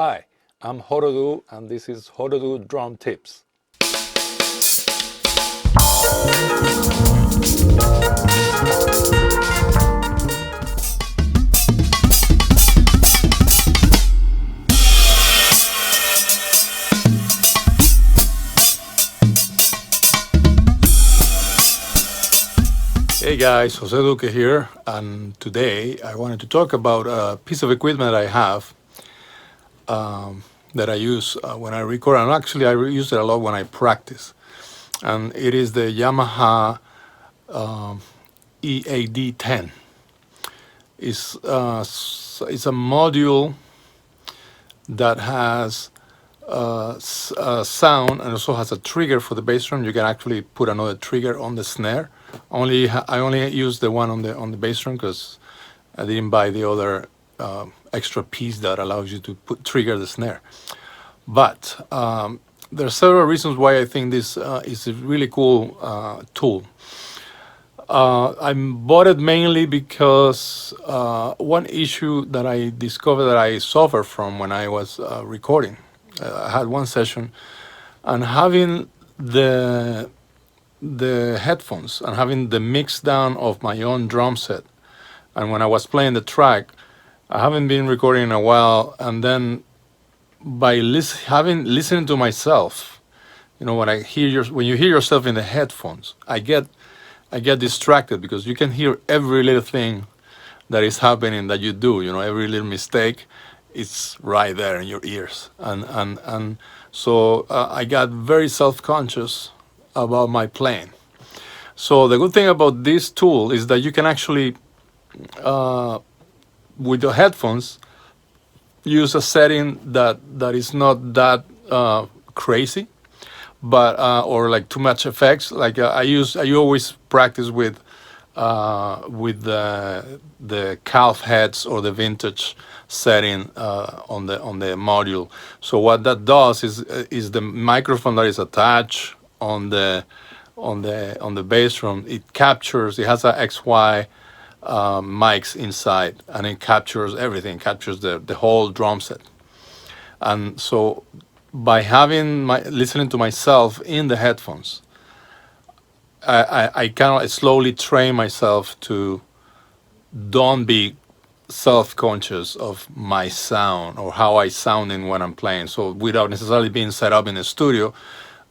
Hi, I'm Horodu and this is Horodu Drum Tips. Hey guys, Jose Duque here, and today I wanted to talk about a piece of equipment I have that I use when I record, and actually I use it a lot when I practice. And it is the YAMAHA EAD 10. It's a module that has a sound and also has a trigger for the bass drum. You can actually put another trigger on the snare. I only use the one on the bass drum because I didn't buy the other extra piece that allows you to trigger the snare. But there are several reasons why I think this is a really cool tool. I bought it mainly because one issue that I discovered that I suffered from when I was recording. I had one session, and having the headphones and having the mix down of my own drum set, and when I was playing the track, I haven't been recording in a while, and then by listening to myself, when when you hear yourself in the headphones, I get distracted because you can hear every little thing that is happening that you do. Every little mistake, it's right there in your ears, and so I got very self-conscious about my playing. So the good thing about this tool is that you can actually, with the headphones, use a setting that is not that crazy, but or like too much effects. Like I always practice with the calf heads or the vintage setting on the module. So what that does is the microphone that is attached on the bass drum. It has a XY mics inside, and it captures everything. Captures the whole drum set. And so by listening to myself in the headphones, I kind of slowly train myself to don't be self-conscious of my sound or how I sound in when I'm playing. So without necessarily being set up in a studio,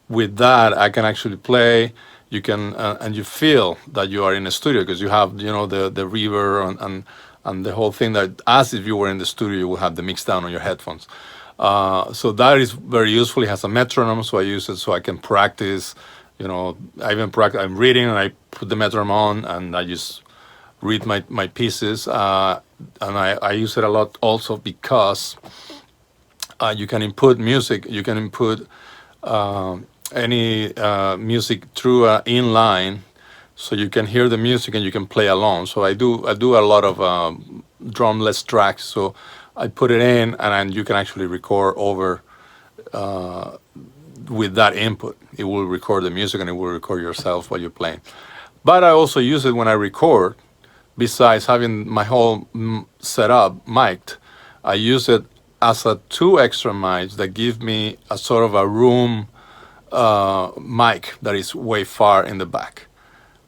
with that I can actually play. You can and you feel that you are in a studio because you have the reverb and the whole thing, that as if you were in the studio, you will have the mix down on your headphones. So that is very useful. It has a metronome, so I use it so I can practice. I even practice. I'm reading and I put the metronome on and I just read my pieces. And I use it a lot also because you can input music. You can input any music through inline, so you can hear the music and you can play along. So I do a lot of drumless tracks. So I put it in, and you can actually record over with that input. It will record the music and it will record yourself while you're playing. But I also use it when I record. Besides having my whole setup mic'd, I use it as two extra mics that give me a sort of a room mic that is way far in the back.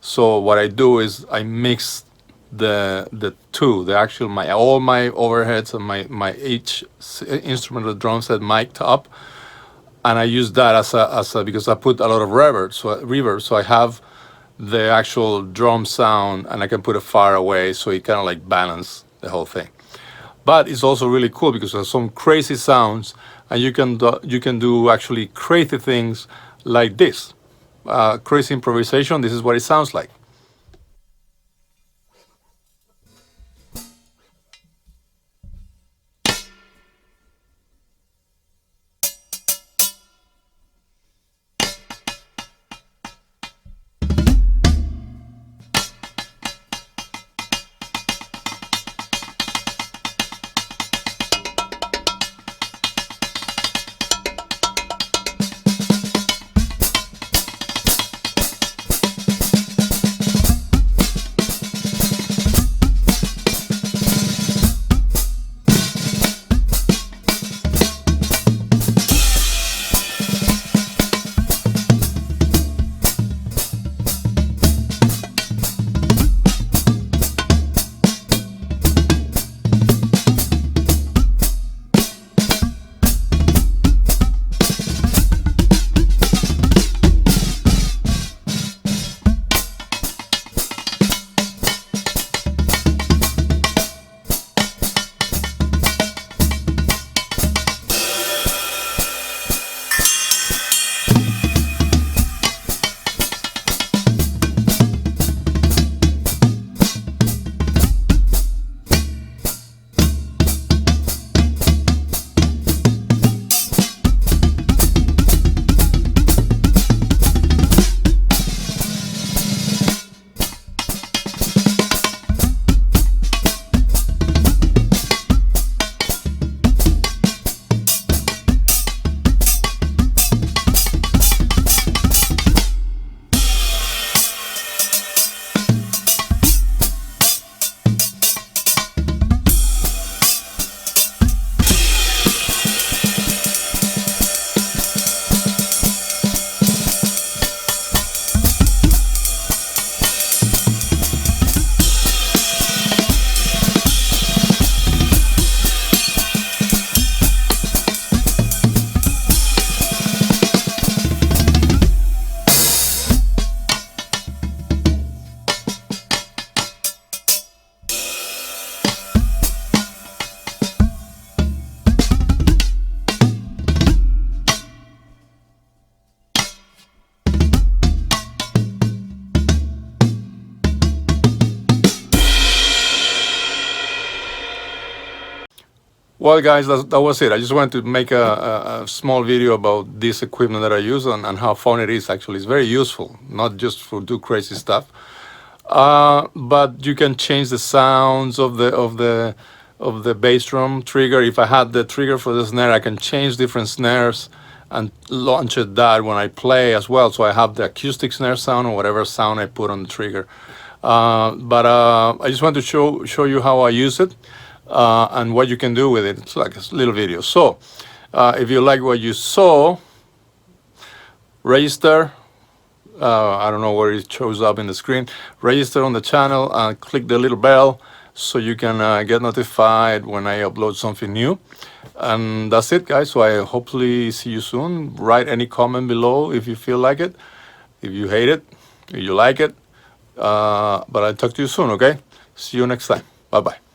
So what I do is I mix the two, all my overheads and my each instrumental drum set mic'd up, and I use that as a because I put a lot of reverb, so I have the actual drum sound, and I can put it far away, so it kind of like balance the whole thing. But it's also really cool because there's some crazy sounds, and you can do actually crazy things like this. Crazy improvisation. This is what it sounds like. Well, guys, that was it. I just wanted to make a small video about this equipment that I use and how fun it is. Actually, it's very useful, not just for do crazy stuff. But you can change the sounds of the bass drum trigger. If I had the trigger for the snare, I can change different snares and launch it that when I play as well. So I have the acoustic snare sound or whatever sound I put on the trigger. But I just want to show you how I use it and what you can do with it. It's like a little video. So if you like what you saw, register. I don't know where it shows up in the screen. Register on the channel and click the little bell so you can get notified when I upload something new. And that's it, guys. So I hopefully see you soon. Write any comment below if you feel like it, if you hate it, if you like it. But I'll talk to you soon, okay? See you next time. Bye-bye.